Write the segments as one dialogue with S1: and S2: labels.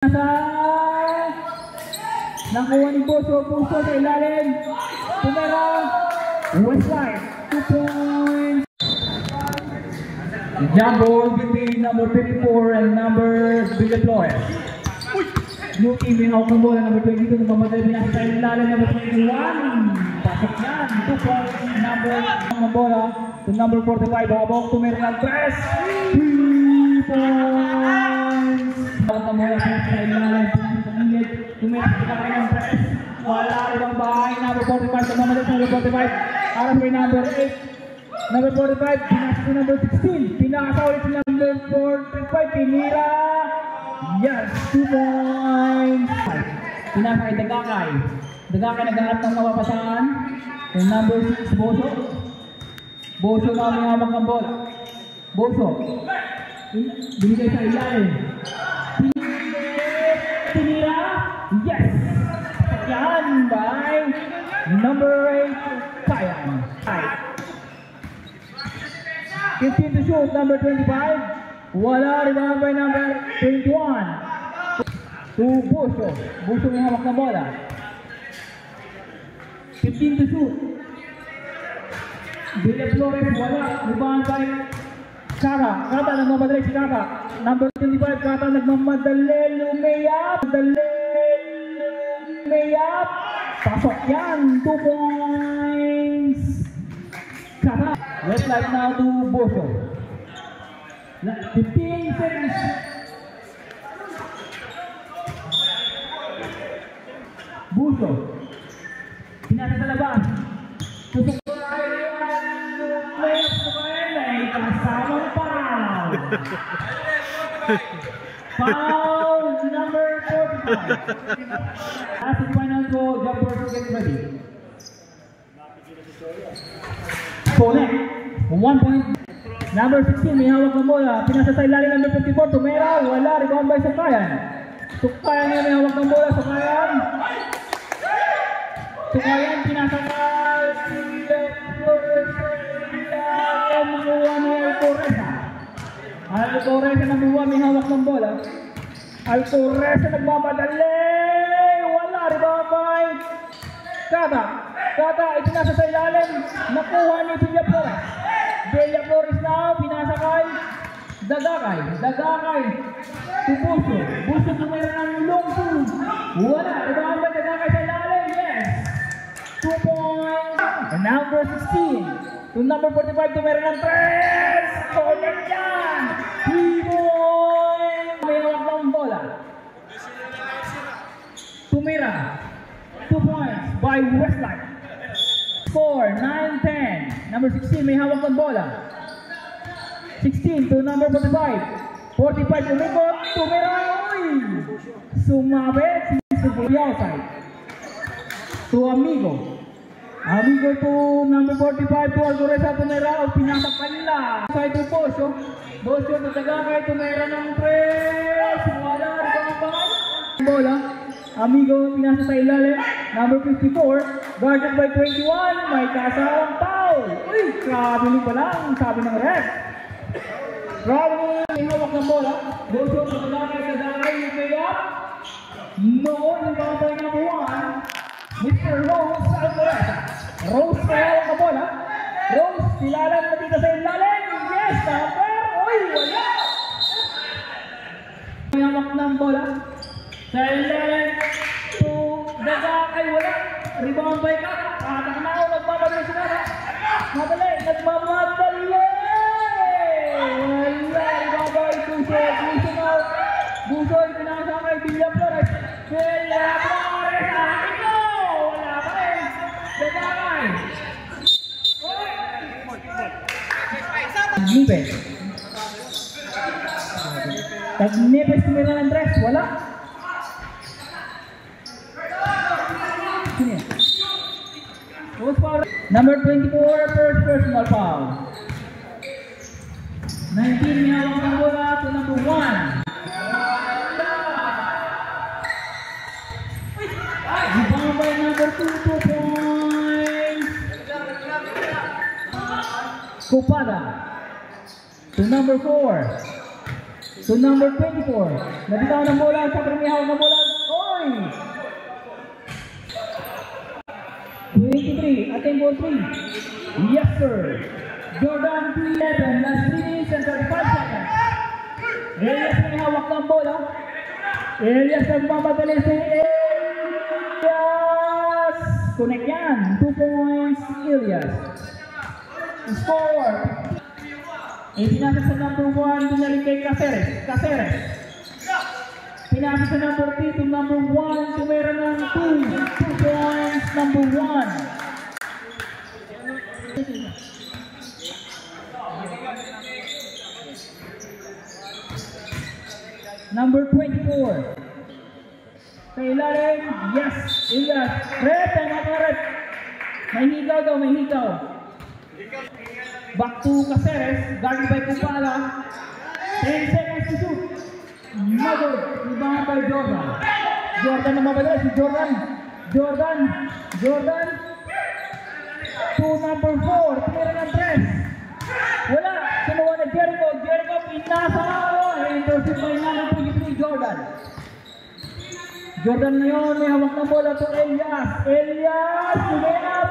S1: Nasa nakuha ni Boso sa ilalim. Tumera Westside 2 points. Jump ball between number 54 and number Villaflores. New team yung hawak ng bola, number 22 nagmamadali niya sa ilalim, number 21 pasok yan, 2 points number ng bola to number 45. Habang tumera ng press 3 points. Hawak ng bola sa ilalim, tumera ng press, wala ibang bahay, number 45 nagmamadali sa number 45. Aras may number 8 number 45, pinasa si number 16, pinasa ulit si number 45, pinira. Yes, 2 points. Pinasa kay Dagakay. Dagakay naghanap ng mapapasahan. Yung number 6, Boso. Boso na may hawak ng bola. Boso. Binigay sa ilalim. Pinira. Yes. Yan by number 8, Kayan. 15 to shoot, number 25. Wala, rebound by number 21. To Boso. Boso may hawak na bola. 15 to shoot. Villaflores, wala. Rebound by Kara. Kata nagmamadali si Kara. Number 25, Kata nagmamadali. Lumayap. Lumayap. Pasok yan. 2 points. Kara. Westside now to Boso. 15 seconds. Boso. Pinasa sa labas. Ay kasamang foul. Foul number 45. Last final go, jumpers get ready. Connect. 1 point. Number 16, may hawak ng bola. Pinasa sa ilalim number 54. Tumera. Wala. Rebound by Sukayan. Sukayan niya may hawak ng bola. Sukayan. Sukayan. Pinasa ka. Namuha ni Alcoreza. Alcoreza namuha. May hawak ng bola. Alcoreza nagmamadali. Wala. Rebound by Kata. Kata. Ipinasa sa ilalim. Nakuha ni Villaflores. Villaflores now, pinasa kay Dagakay. Dagakay to Boso. Boso tumira ng long two. Wala. Rebound by Dagakay sa ilalim. Yes. 2 points. And number 16 to number 45 tumira ng press. Corner yan. 3 points. May hawak ng bola. Tumira. 2 points by Westside. 4, 9, 10. Number 16 may hawak ng bola. 16 to number 45. 45 umikot. Tumira. Uy! Sumabit. Outside. To Amigo. Amigo to number 45. To Alcoreza. Tumira. Pinasa kanila. Outside to Boso. Boso to Dagakay. Tumira ng press. Wala. Rebound bola. Amigo, pinasa sa ilalim. Number 54, guarded by 21. May kasawang foul. Uy, traveling pa lang, sabi ng ref. Traveling, may hawak ng bola. Boso, Dagakay, yung way up. No, yung bantay number 1. Mr. Rose Alcoreza. Rose, may hawak ng bola. Rose, silalang na dito sa ilalim. Yes, number. Uy, wala. May hawak ng bola. Sa ilalim to Dagakay, wala. Rebound by Kata. Kata na ako, nagmamadali si Kata. Madali, nagmamadali. Wala, rebound by Buso. Buso now. Buso, pinasa kay Villaflores. Villaflores, akin mo. Wala pa rin. Dagakay. Tagnipes. Tagnipes tumira ng dress, wala. Number 24, first personal foul. 19, may hawak ng bola to number 1. Rebound by number 2, 2 points. Copada to number 4. to number 24. Nabitaw ng bola, sa premihaw ng bola. Oy! 23, ating ball 3. Yes, sir. Jordan 11, last 3 minutes and 35 seconds. Elias may hawak ng bola. Elias nagmamadali si Elias. Connect yan. 2 points, Elias. Score. Pinasa sa number 1, binalik kay Caceres. Pinasa sa number 3 to number 1, tumira ng 2 points, number 1. Number 24. Sa ilalim, yes, Elias. Red, tama red. May higaw daw, may higaw. Back to Caceres, guarded by Kupala. 10 seconds to shoot. No good. Rebound by Jordan. Jordan na mabadala si Jordan. Jordan. To number 4. Tumira ng 3. Wala. Sumuha na Jericho. Pinasa. Intercept by number 23, Jordan. Jordan ngayon may hawak ng bola to Elias. Tumira.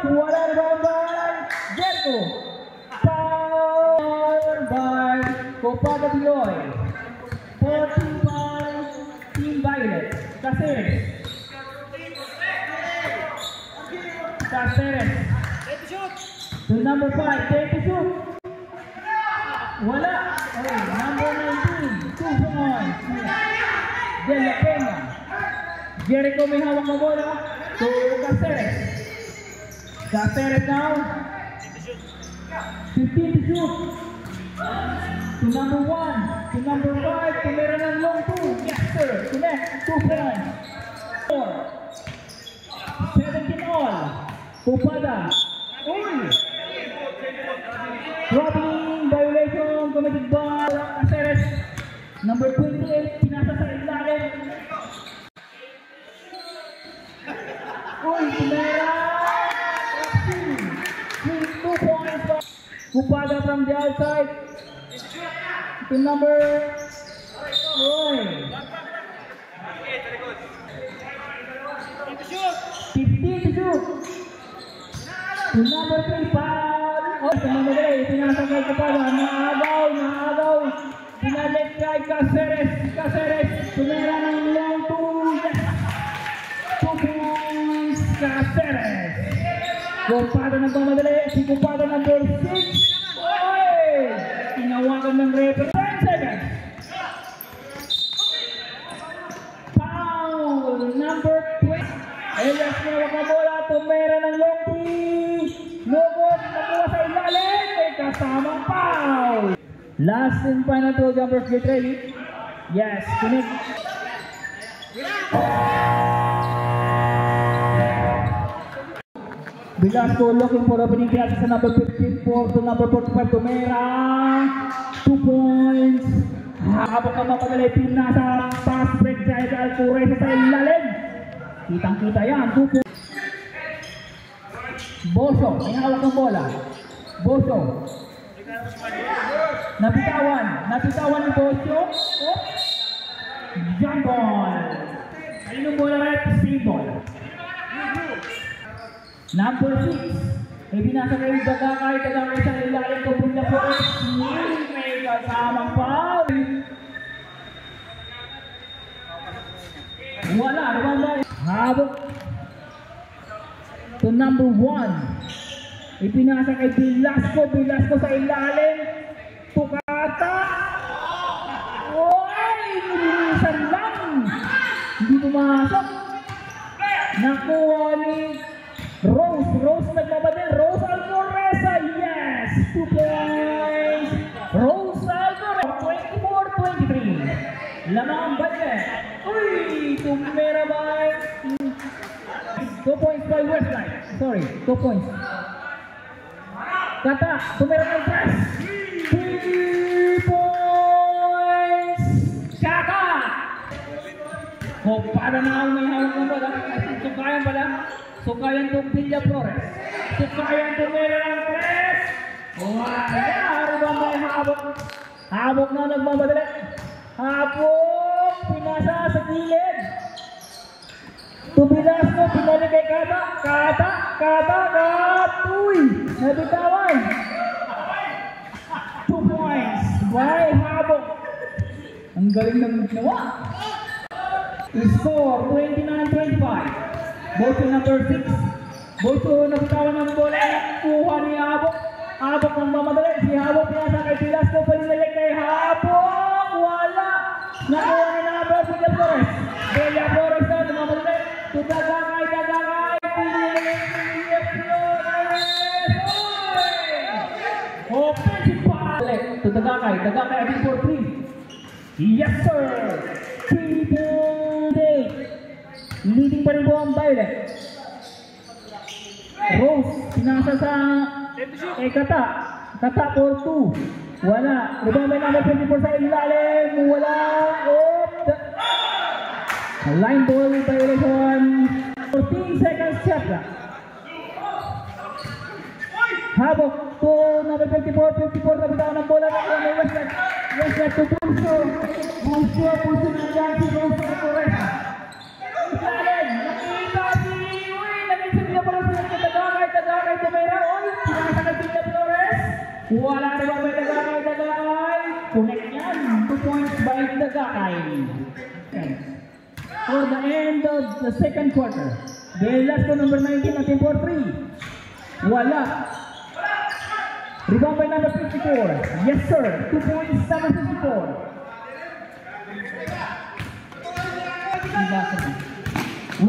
S1: Wala rebound by Jericho. Foul by Copada Piloy. 45 Team Violet. Caceres. To number 5, take the shoot. Wala. Number 19, 2 points. De La Peña. Jericho may hawak ng bola to Caceres now. 15 to shoot. To number 1, to number 5, tumira ng long 2. Yes, sir. Connect. 2 points. 17 all. Kupada. Dropping violation committed by Caceres. Number 28, pinasa sa ilalim. Tumira. 2 points. Kupada from the outside. To number 15 to shoot. To number 3, foul. Sa mga dali, pinasa kay Kupada. Naagaw. Pinalik kay Caceres. Tumira ng long 2. 2 points, Caceres. Kupada nagmamadali. Si Kupada number 6. Tinawagan ng referee. 10 seconds. Foul number 20. Elias tinawag na bola. Tumira ng long 3. Lugod. Nakuha sa ilalim. May kasamang foul. Last and final two jumpers get ready. Yes, connect. Velasco looking for opening pass sa number 54 to number 45. Tumira. 2 points. Habang ka mapagalay, pinasa pass break sa Alture sa ilalim. Kitang-kita yan. 2 points. Boso, may hawak ng bola. Boso. Napitawan ni Boso. Jump ball. Ayun bola rin, save ball. Number 6. May binasa kayo Dagakay sa ilalim ko Brilla Flores. May kasamang foul. Wala, habok. To number 1. Ipinasa kay Velasco sa ilalim. Tukata. Nililisan lang. Hindi pumasok. Nakuha ni Rose nagmabadil. Rose Alcoreza. Yes. 2 points. Rose Alcoreza. 24-23. Lamang ang budget. Tumira by 2 points by Westlight. Sorry, 2 points. Kata, tumira ng press. 3 points. Kata. Kupada na ang may hawak ng bola. Sukayan pala. Sukayan itong Villa Flores. Sukayan tumira ng press. Wala. Harap ang may habok. Habok na nagmamadali. Habok! Pinasa sa gilid. Tubilas mo, pinalik kay Kata. Uy! Nabitawan. 2 points by Habok. Ang galing ng ginawa. Score 29-25. Boto number 6. Boto nabitawan ng bola. Kuha ni Habok. Habok ng mamadali. Si Habok pinasa kay Pilas mo. Palinalik kay Habok. Wala. Nakuha ni number Bella Flores. Bella Flores na mamadali. Dagakay. Bella Flores. Offensive foul. Dagakay again for 3. Yes sir. 3-8. Leading pa rin po ang Violet. Rose, pinasa sa Kata. Kata for 2. Wala. Rebound by number 24 sa ilalim. Wala. Line ball violation. 14 seconds shot. Habok to number 54 na bitaw ng bola na kung may Westland to Pulso. Pulso na dyan si Rose na Torres. Ilalim. Nakita si Villa Flores. Tagakay tumera. Pinasa ka Villa Flores. Wala na bang may Tagakay. Connect yan. 2 points by Tagakay. For the end of the second quarter. Velas to number 19 natin for 3. Wala. Rebound by number 54. Yes sir. 2 points, number 54.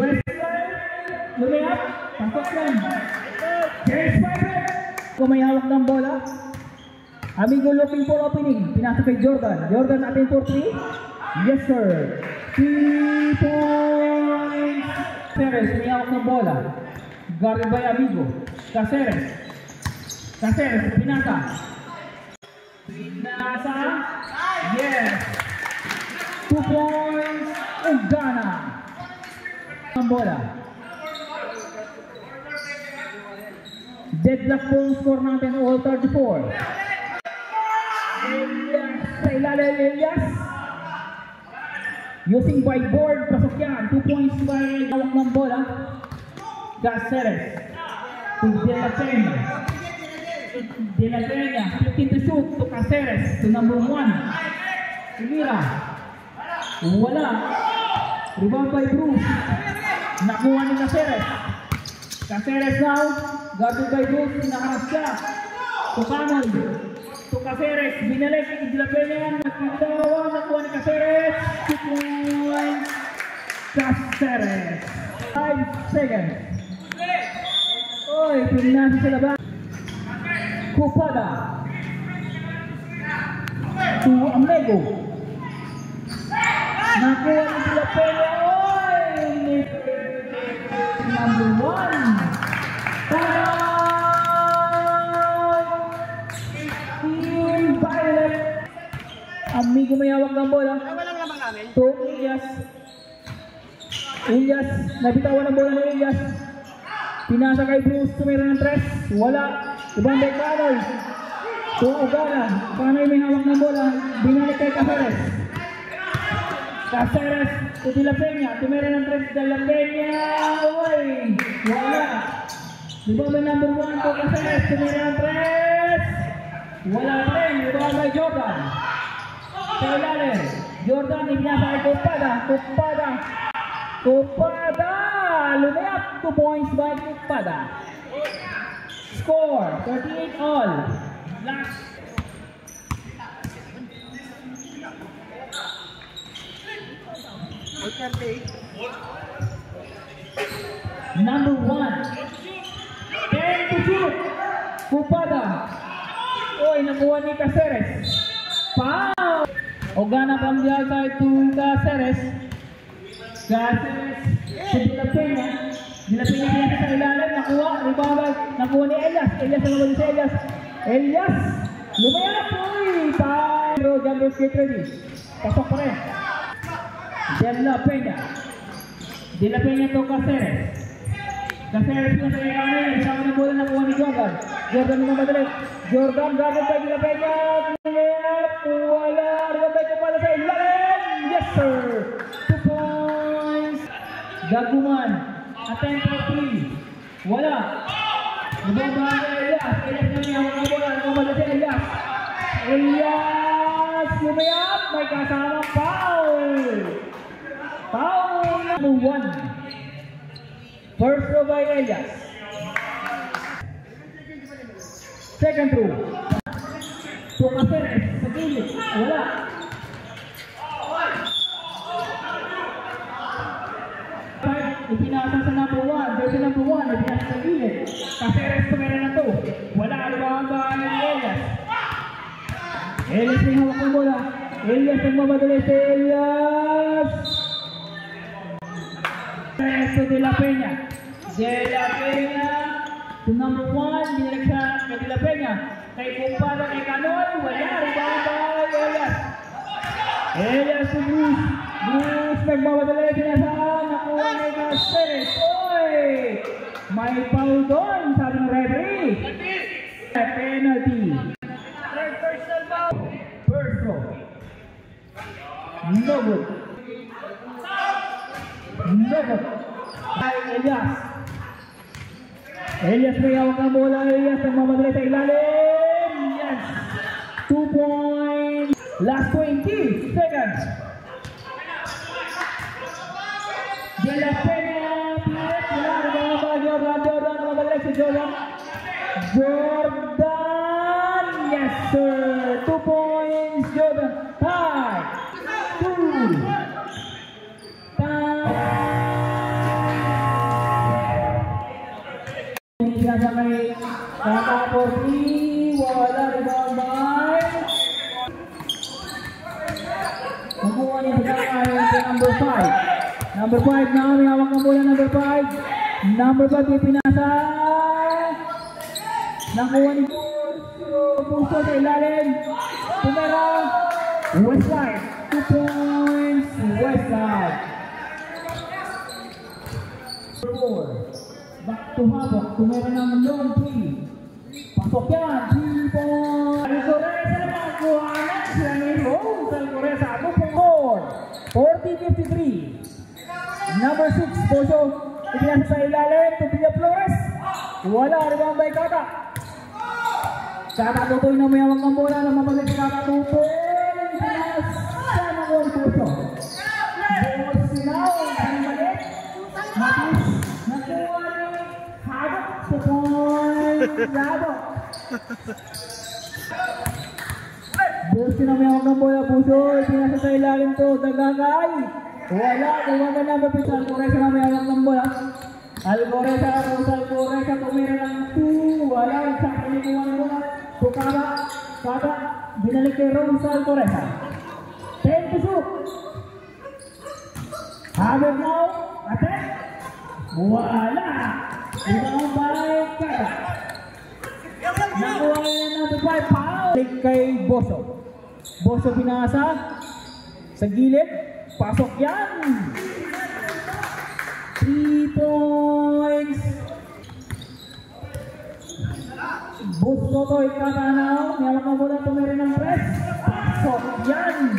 S1: Westland. Lumayap. Pasok yan. James Piper. Kung may hawak ng bola. Amigo looking for opening. Pinasok kay Jordan. Jordan natin for 3. Yes sir. 3 points. Caceres, may hawak ng bola. Guarded by Amigo. Caceres, pinasa. Yes. 2 points. Ugana. Ang bola. Deadlock po ang score natin, all 34. Elias, sa ilalim Elias. Using by board, pasok yan. 2 points by hawak ng bola. Caceres to De La Peña. 15 to shoot to Caceres to number 1. Tumira. Wala. Rebound by Bruce. Nakuha ni Caceres. Caceres now. Guarded by Bruce. Nakaras siya. To Canon. To Caceres. Binalik. De La Peña. Nakuha ni Caceres. 2 points. Caceres. 5 seconds. Oy, pinasi sa labas. Kupada. To Amigo. Nakuha ni De La Peña. Oy! Number 1. Team Violet. Amigo may hawak ng bola. To Elias. Nabitawan ng bola ni Elias. Pinasa kay Bruce, tumira ng 3. Wala. Ibang by Canoy. To Ugana. Canoy may hawak ng bola. Binalik kay Caceres. To De La Peña. Tumira ng 3. De La Peña. Uy. Wala. Ibang by number 1 to Caceres. Tumira ng 3. Wala pa rin. Ibang by Jordan. Kailalim. Jordan. Ibinasa kay Kupada. Lumayap. 2 points by Kupada. Score 38 all. Last. Number 1. 10 to shoot. Kupada. Oy, nakuha ni Caceres. Foul. Ugana pambial tayo to Caceres. Si De La Peña pinasa sa ilalim, nakuha ni Elias. Nakuha si Elias. Lumayap. Uy, tayo. Jumpers get ready. Pasok pa rin. De La Peña to Caceres. Caceres na sa ilalim. Isama ng bola, nakuha ni Jordan. Jordan naman madali. Jordan, gamit pa De La Peña. Lumayap. Wala. Rebound by Kupada sa ilalim. sir! 2 points! Gaguman, attempt for 3. Wala. Nababa ni Elias. Elias na niya ang bola. Nababa si Elias. Elias! Lumayap! May kasama foul! Foul number 1. First throw by Elias. Second throw. Tukaseres sa gilid. Wala. Ipinasa sa number 1. There's a number 1. Ipinasa sa gilid. Caceres tumira na to. Wala. Rebound by Elias. Elias may hawak ng bola. Elias ang mamadali si Elias. Resto de la Peña. De la Peña to number 1. Binalik siya kay De la Peña. Kay Kumpada, kay Canoy. Wala. Rebound by Elias. Elias to Bruce. Bruce nagmamadali. Pinasaan. Nakuha ni Caceres. Oy! May foul doon. Sabi ng referee. Penalty. First throw. No good. No good. By Elias. Elias may hawak ng bola. Elias ang mamadali sa ilalim. Yes. 2 points. Last 20 seconds. De la Peña. Jordan. Mamadali si Jordan. Jordan. Yes sir. 2 points. Jordan. Tie. 2. Sa may Kaka-Porti, wala rebound by nakuha niya sa kakain number 5. Number 5 na may hawak ng bola. Number 5. Number 5 ipinasa. Nakuha ni Puso sa ilalim. Tumera. Westside. 2 points. Westside. 4. Back to hawak, tumera ng long 3. Pasok yan, 3 points. Alcoreza naman, kuhanan sila ni Rose Alcoreza. 2 points. 40-53. Number 6, Poso. Ipinasa sa ilalim, Tupilla Flores. Wala, rebound by Kata. Kata Tutoy na may hawak ng bola. Namamalit si Kata Tutoy. Pinasa na ko ang Poso. Ball sinaw, namamalit. Matis, nakuha. Lado. Busi na may hawak ng bola. Puso. Pinasa sa ilalim to. Dagagay. Wala. Kumaga na mapisa. Alcoreza na may hawak ng bola. Alcoreza. Tumira ng 2. Wala. Sa kalikuha ng bola. Tukara. Kata. Binalik kay Rose Alcoreza. 10 to shoot. Habit now. Attack. Wala. Rebound by Kata. Nakuha niya ng 5 foul. Balik kay Boso. Boso pinasa. Sa gilid. Pasok yan. 3 points. Boso to ikatanaw. Niyalak na muna tumiri ng press. Pasok yan.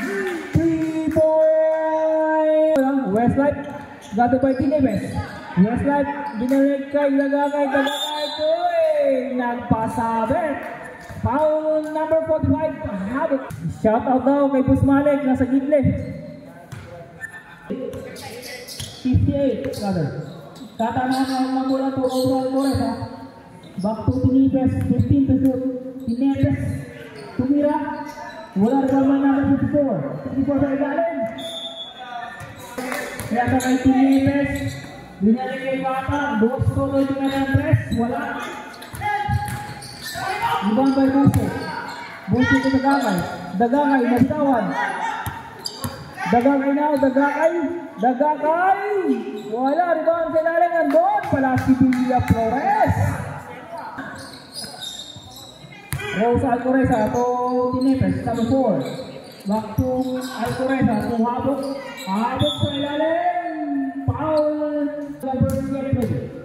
S1: 3 points. Westside. Gato by Tinebes. Westside. Binalik kay Dagagay ko nagpasabit. Foul number 45. Habit. Shout out daw kay Busmalik nasa gidle. 58 rather. Tatanahan ng mula to Rose Alcoreza. Back to Tinebes. 15 to shoot. Tinebes. Tumira. Wala rebound number 54. 54 sa ilalim. Kaya sa kay Tinebes. Binalik kay Kata. Dos solo yung kanyang press. Wala. Rebound by Buso. Buso to Dagagay. Dagagay, nagtawan. Dagagay now, Dagagay. Wala, rebound sa ilalim. Nandun pala si Tupilla Flores. Rose Alcoreza to Tinebes, number 4. Back to Alcoreza to Habok. Habok sa ilalim. Foul. Number 7.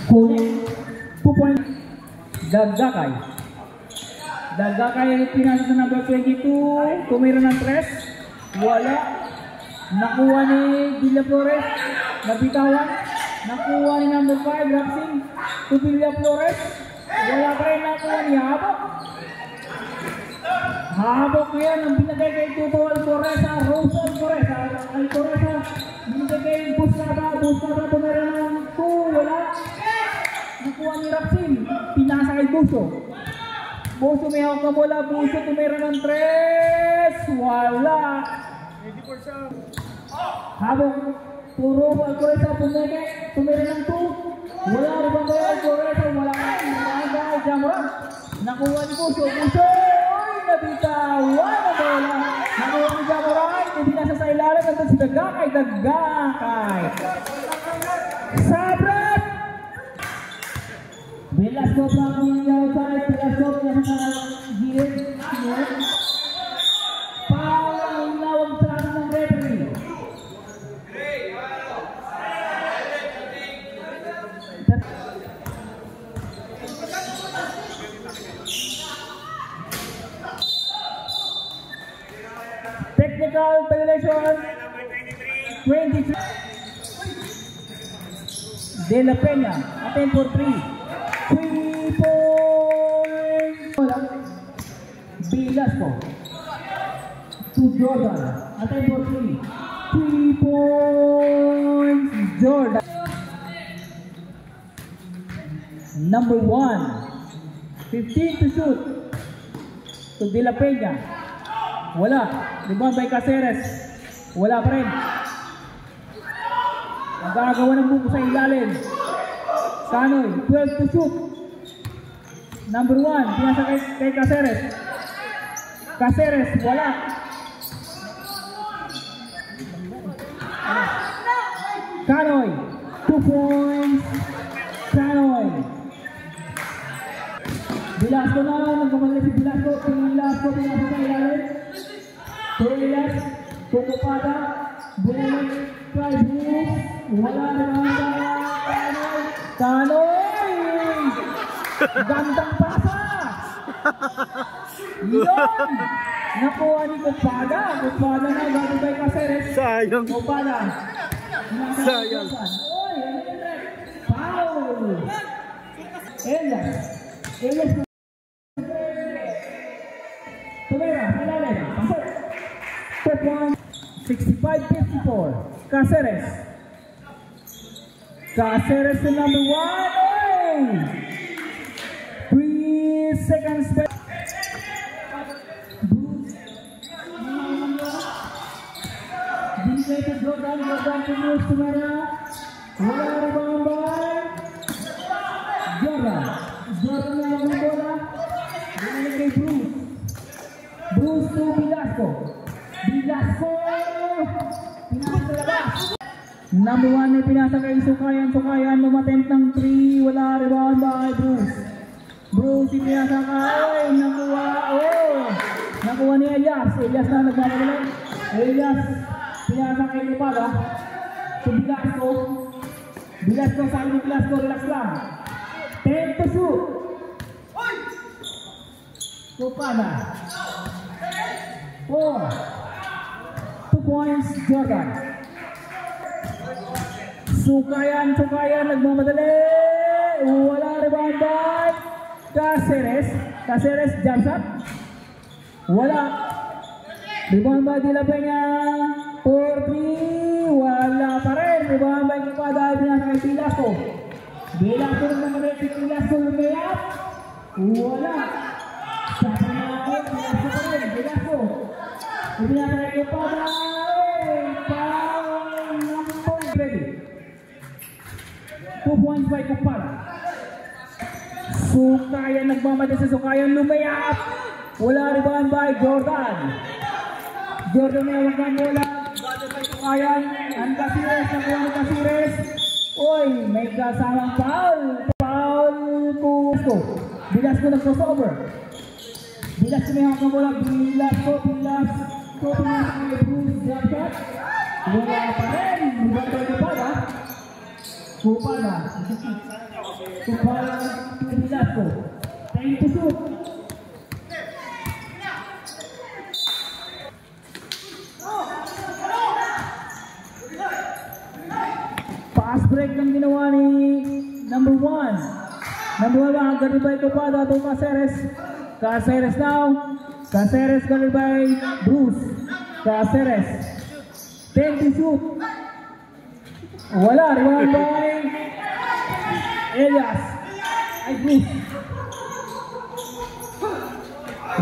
S1: Kunin 2 points. Dagagay. Daga kaya pinasa sa number 22. Tumira ng 3. Wala. Nakuha ni Villa Flores. Nabitawan. Nakuha ni number 5. Rapsing. To Villa Flores. Wala pa rin nakuha ni Habok. Habok ngayon ang binagay kay Tuto Alcoreza. Rose Alcoreza. Alcoreza. Binagay kay Buscada. Buscada tumira ng 2. Wala. Nakuha ni Rapsing. Pinasa kay Buso. Buso may hawak na bola. Buso tumira ng 3. Wala. Habok. Turo Alcoreza. Tumira ng 2. Wala. Ribang kay Alcoreza. Wala. Wala. Jamoran. Nakuha ni Buso. Buso. Nabitawan na bola. Nakuha ni Jamoran. Hindi nasa sa ilalim. Nandun si Dagakay. Dagakay. Sabrat. Velasco blocking the outside. Velasco nasa gilid. Foul ang inawag sa akin ng referee. Technical violation 23. De La Peña attempt for 3 points. Velasco to Jordan attempt for 3 points. Jordan number 1 15 to shoot to De La Peña. Wala. Rebound by Caceres. Wala pa rin. Nagagawa ng buko sa ilalim. Sanoy. 12 to shoot. Number 1. Pinasa kay Caceres. Caceres. Wala. Sanoy. 2 points. Sanoy. Velasco na. Nagkamali si Velasco. Velasco pinasa sa ilalim. Toilas, Kukupada, Benek, Tribus, wala na Kanoy! Gandang pasa! Yun! Nakuha ni Kukupada. Kukupada na, gano'n kay Caceres.
S2: Sayang.
S1: Kukupada.
S2: Sayang.
S1: Oy, ano yun rin? Foul! Elias. Elias na. Tumira, ilalim. Pasok. 65-54. Caceres. Caceres to number 1. 3 seconds. Binigay to Jordan. Jordan to Bruce Tumera. Wala rebound by Jordan. Jordan na lang ang bola. Binigay kay Bruce. Bruce to Velasco. Velasco! Pinasa sa labas. Number 1 ay pinasa kay Sukayan. Sukayan lumatent ng 3. Wala rebound by Bruce. Bruce pinasa ka. Oy, nakuha. Oh! Nakuha ni Elias. Elias na nagmamagalan. Elias pinasa kay Lupala. To Velasco. Velasco sa akin ni Velasco. Relax lang. 10 to shoot. Lupala. 4 points Jordan. Sukayan nagmamadali. Wala rebound by Caceres. Caceres jump shot. Wala. Rebound by De La Peña. 4-3. Wala pa rin. Rebound by Kupada. Pinasa kay Velasco. Velasco nagmamadali. Velasco lumayap. Wala. Sabi na ako. Velasco pa rin. Velasco. Pinasa kay Kupada. Foul number 2 points by Kupada. Sukayan nagmamadali sa Sukayan lumayap. Wala rebound by Jordan. Jordan may hawak ng bola. Bato by Sukayan. Ang Caceres. Nakuha ng Caceres. Oy, may kasamang foul. Foul po. Velasco nag-crossover. Velasco may hawak ng bola. Velasco. Pinasa kay Bruce. Jump shot. Wala pa rin. Rebound by Kupada. Kupada to Velasco. Trying to shoot. Pass break ng ginawa ni number 1. Number 1 ba, guarded by Copado to Caceres. Caceres now. Caceres guarded by Bruce. Caceres. 10 to shoot. Wala, rebound by Elias. Ay, Bruce.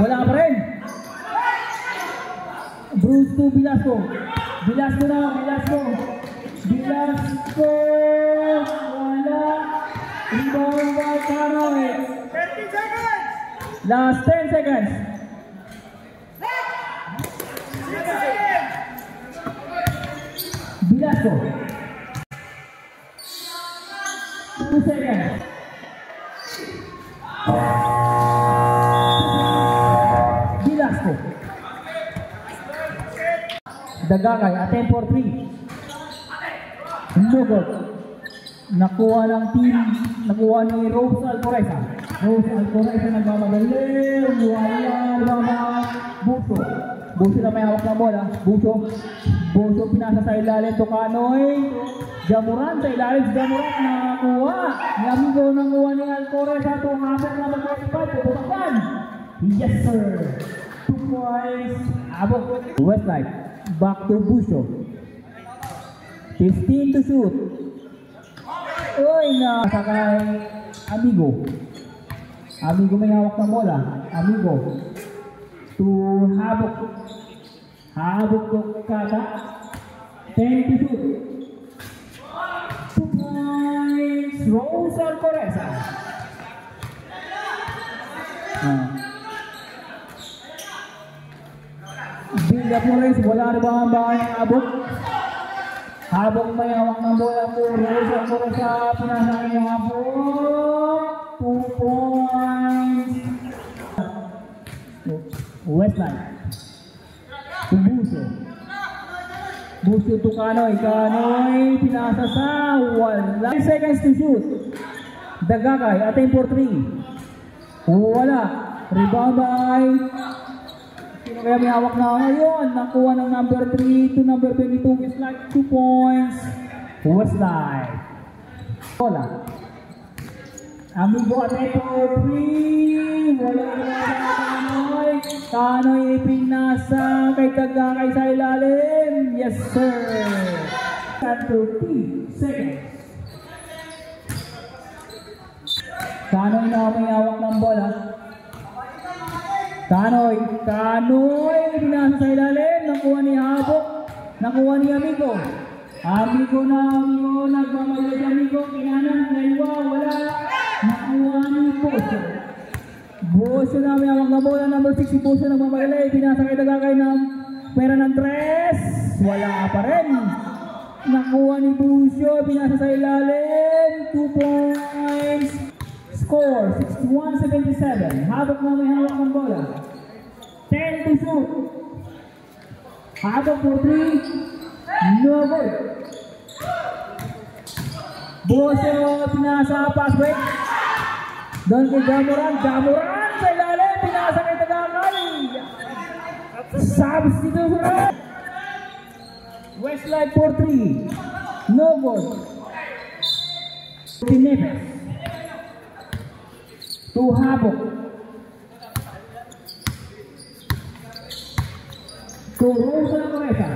S1: Wala pa rin. Bruce to Velasco. Velasco na, Velasco. Velasco. Wala. Rebound by Canoy. 30 seconds. Last 10 seconds. Velasco. 2 seconds. Velasco. Dagagay, attempt for 3. Lugod. Nakuha ng team, nakuha ni Rose Alcoreza. Rose Alcoreza nagmamagaling. Wala Buso. Buso na may hawak ng bola. Buso. Buso pinasa sa ilalim. Tukanoy. Jamuran sa ilalim. Jamuran nakakuha. Ni amigo nakuha ni Alcoreza. Tuhapit na mag-45. Tutukan. Yes sir. 2 points. Abot. Westlife. Back to Buso. 15 to shoot. Uy, nasa kay Amigo. Amigo may hawak ng bola. Amigo. To Habok. Habok to Kata. 10 to shoot. 2 points. Rose Alcoreza. Build up mo rin. Wala rin ba ang bahay ng Habok? Habok may hawak ng bola po. Rose Alcoreza. Pinasakay ng Habok. 2 points. Westline. To Buso. Buso to Canoy. Canoy. Pinasa sa wala. 10 seconds to shoot. Dagagay. Attempt for 3. Wala. Rebound by. Sino kaya may hawak na ngayon? Nakuha ng number 3 to number 22. Westline. 2 points. Westline. Bola. Amigo attempt for 3. Wala na Canoy. Canoy pinasa kay Dagagay sa ilalim. Yes sir. 30 seconds. Canoy na may hawak ng bola. Canoy. Canoy pinasa sa ilalim. Nakuha ni Habok. Nakuha ni Amigo. Amigo na Amigo. Nagmamalit Amigo. Kinanan. Naiwa. Wala. Nakuha ni Boso. Boso na may hawak na bola. Number 6 si Boso nagmamalit. Pinasa kay Dagagay ng pera ng 3. Wala pa rin. Nakuha ni Boso. Pinasa sa ilalim. 2 points. Score 61-77. Habok na may hawak ng bola. 10 to shoot. Habok for 3. No good. Boso pinasa pass break. Doon kay Jamuran. Jamuran sa ilalim. Pinasa kay Dagagay. Substitution. Westlife for 3. No good. Pinepes. To Habok. To Rose Alcoreza.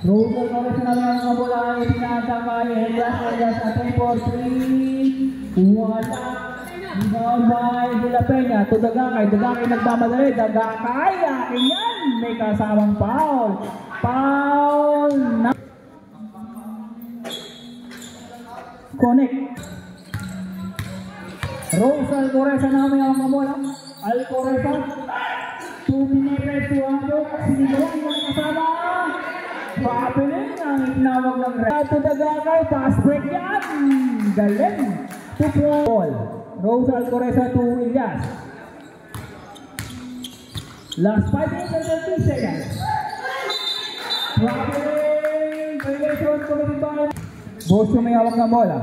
S1: Rose Alcoreza na lang ang bola ay pinasa kay Elias. Attempt for 3. Wala. Rebound by De La Peña. To Dagagay. Dagagay nagmamadali. Dagagay. Akin yan. May kasamang foul. Foul na. Connect. Rose Alcoreza na may hawak ng bola. Alcoreza. 2 minutes to Habok. Sinigurang yung kasama. Papiling ang inawag ng red. To Dagagay. Pass break yan. Galing. 2 point. Rose Alcoreza to Elias. Last 5 minutes and 30 seconds. Papiling. Violation committed by Boso may hawak ng bola.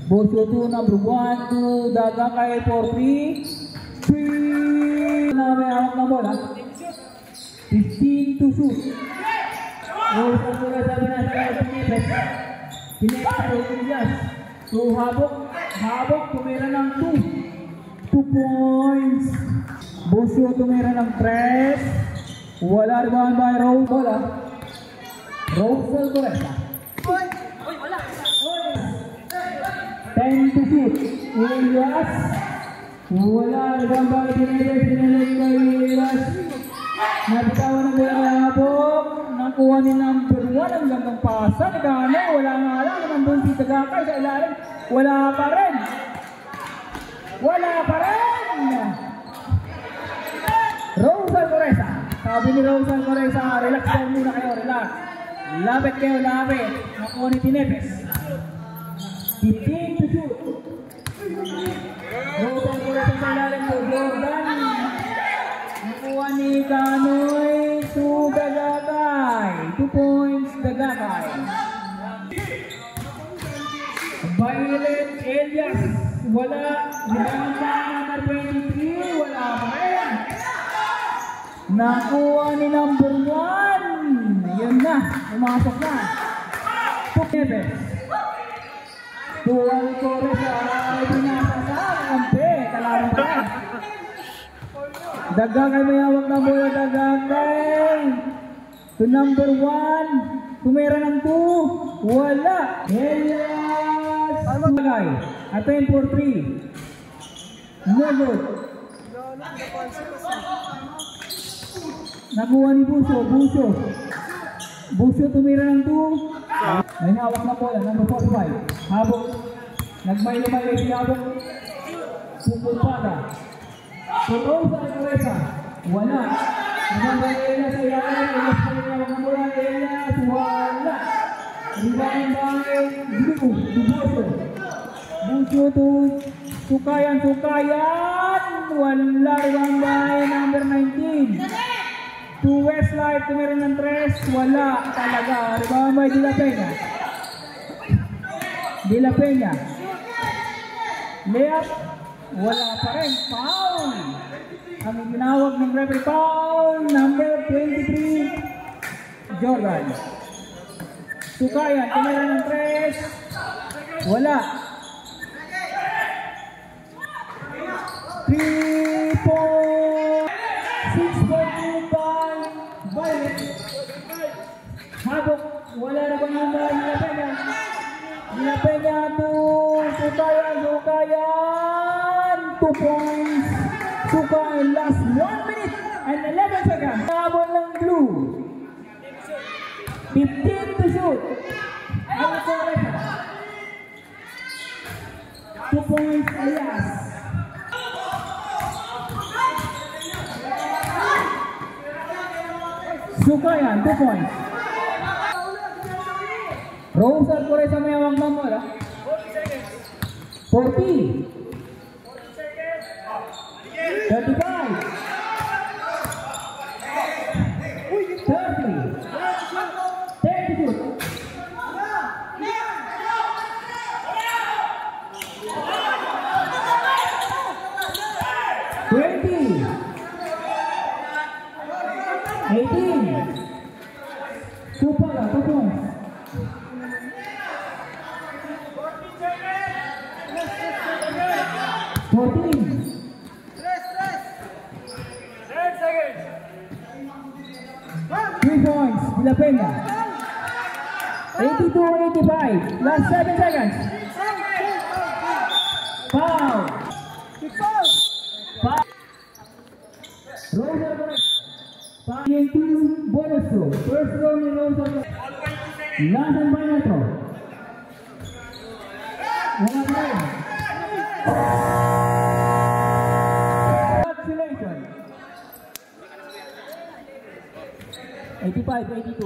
S1: Boso to number 1 to Dagagay for 3. Na may hawak ng bola. 15 to shoot. Rose Alcoreza pinasa kay Pinepes. Pineka, so habok, tumira ng 2 points. Busio tumira ng 3. Wala rebound by Rose. Bola. Rose Alcoreza. 10 to shoot. Elias. Wala rebound by Elias. Nabitawan ng bola ng habok. Nakuha ni number 1 ang gandang pasa. Nagano, wala nga lang. Nandun si Tagakay sa ilalim. Wala pa rin. Rose Alcoreza. Sabi ni Rose Alcoreza, relax down muna kayo, relax. Lapit kayo, lapit. Nakuha ni Tinepes. 15 to shoot. Rose Alcoreza sa ilalim ko. Jordan. Nakuha ni Kanoy to Tagakay. 2 points, Tagakay. Violet Elias. Wala. Rebound pa number 23. Wala pa rin. Nakuha ni number 1. Yun na. Pumasok na. Pukebes. Tuwal Torres. Ay pinasa sa kampe. Kalaban pa rin. Dagagay may hawak na bola. Dagagay. To number 1. Tumira ng 2. Wala. Elias. Dagagay. Attempt for 3. No good. Nakuha ni Busio tumira ng 2. May hawak na bola. Number 45. Habok. Nagmay-lumay si Habok. Pupulpada. So Rose Alcoreza. Wala. Nagmay Elias sa ilalim. Elias pa rin hawak na bola. Elias. Wala. Rebound by Busio. Busio to Sukayan. Wala rebound by number 19. To Westlife, tumira ng 3. Wala talaga. Rebound by De La Peña. Layup. Wala pa rin. Foul. Ang ginawag ng referee foul. Number 23. Jordan. Sukayan, tumira ng 3. Wala. 3 points. 6.2 by Violet. Habok. Wala na bang number ni La Peña. To Sukayan. 2 points. Sukayan last 1 minute and 11 seconds. Habol ng blue. 15 to shoot. Alcoreza. 2 points Elias. Sukayan, 2 points. Rose Alcoreza may hawak ng bola. 40. 35. 30. 10 to shoot. 20. 18. 2 points. 14. 3 points, De La Peña. 82-85. Last 7 seconds. Foul. Foul. Rose Alcoreza. Foul into bonus throw. First throw ni Rose Alcoreza. Last and final throw. Wala pa rin. Congratulations. 85-82.